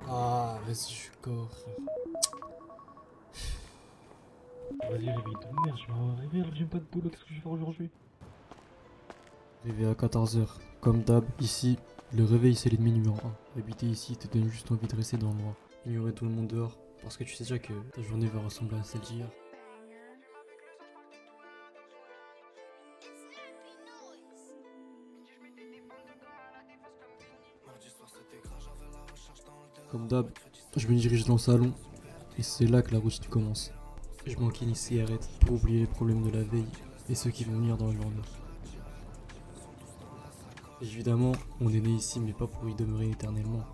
Ah, vas-y, je suis corps. Vas-y, réveille-toi. Merde, je vais me réveiller alors que j'ai pas de boulot. Qu'est-ce que je vais faire aujourd'hui? Réveil à 14h. Comme d'hab, ici, le réveil c'est l'ennemi numéro 1. Habiter ici te donne juste envie de rester dans le noir. Ignorer tout le monde dehors, parce que tu sais déjà que ta journée va ressembler à celle d'hier. Comme d'hab, je me dirige dans le salon, et c'est là que la routine commence. Je manquine une cigarette pour oublier les problèmes de la veille et ceux qui vont venir dans la journée. Évidemment, on est né ici mais pas pour y demeurer éternellement.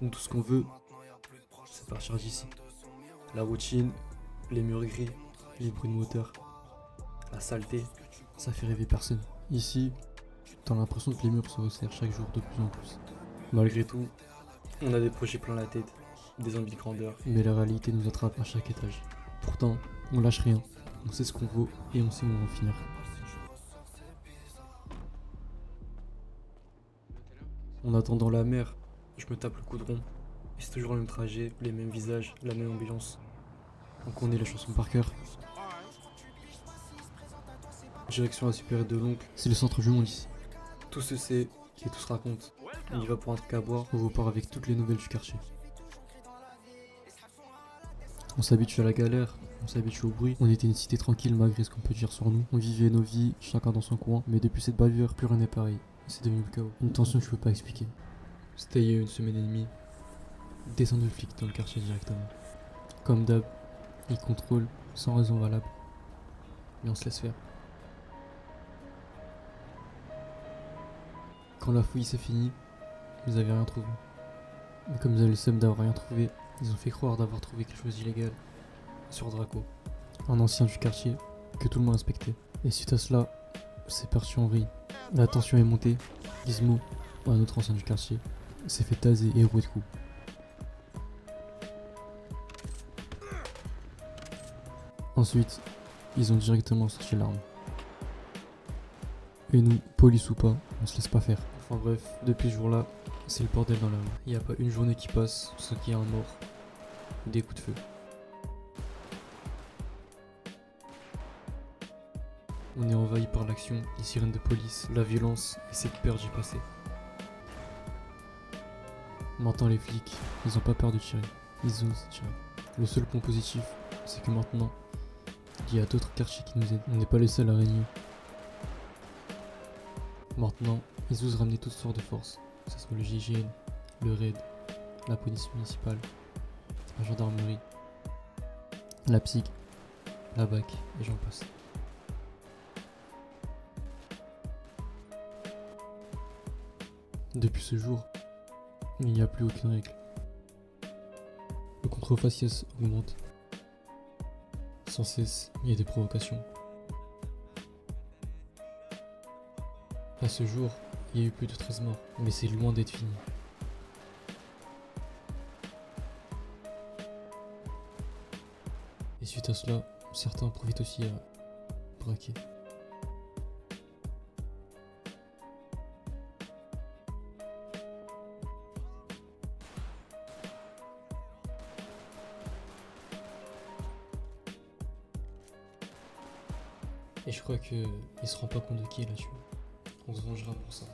Nous tout ce qu'on veut, c'est partir d'ici. La routine, les murs gris, les bruits de moteur, la saleté, ça fait rêver personne. Ici, t'as l'impression que les murs se resserrent chaque jour de plus en plus. Malgré tout, on a des projets plein la tête, des envies de grandeur, mais la réalité nous attrape à chaque étage. Pourtant, on lâche rien, on sait ce qu'on vaut et on sait où on va finir. En attendant la mer, je me tape le coudron. Et c'est toujours le même trajet, les mêmes visages, la même ambiance. On connaît les chansons par cœur. Direction la supérieure de l'oncle, c'est le centre du monde ici. Tout se sait et tout se raconte. On y va pour un truc à boire, on repart avec toutes les nouvelles du quartier. On s'habitue à la galère, on s'habitue au bruit. On était une cité tranquille malgré ce qu'on peut dire sur nous. On vivait nos vies, chacun dans son coin. Mais depuis cette bavure, plus rien n'est pareil. C'est devenu le chaos. Une tension que je peux pas expliquer. C'était il y a une semaine et demie. Descendre de flic dans le quartier directement. Comme d'hab, ils contrôlent sans raison valable. Mais on se laisse faire. Quand la fouille s'est finie, ils avaient rien trouvé. Mais comme ils avaient le seum d'avoir rien trouvé, ils ont fait croire d'avoir trouvé quelque chose d'illégal sur Draco, un ancien du quartier que tout le monde respectait. Et suite à cela, c'est parti en vrille. La tension est montée. Gizmo, un autre ancien du quartier, s'est fait taser et rouer de coups. Ensuite, ils ont directement sorti l'arme. Et nous, police ou pas, on se laisse pas faire. Enfin bref, depuis ce jour-là, c'est le bordel dans la rue. Il n'y a pas une journée qui passe sans qu'il y ait un mort ou des coups de feu. On est envahi par l'action, les sirènes de police, la violence et cette peur d'y passer. Maintenant les flics, ils ont pas peur de tirer, ils osent tirer. Le seul point positif, c'est que maintenant, il y a d'autres quartiers qui nous aident. On n'est pas les seuls à régner. Maintenant, ils osent ramener toutes sortes de forces, que ce soit le GIGN, le RAID, la police municipale, la gendarmerie, la psych, la BAC et j'en passe. Depuis ce jour, il n'y a plus aucune règle. Le contre-faciès augmente. Sans cesse, il y a des provocations. À ce jour, il y a eu plus de 13 morts, mais c'est loin d'être fini. Et suite à cela, certains profitent aussi à braquer. Et je crois qu'il se rend pas compte de qui est là-dessus. On se vengera pour ça.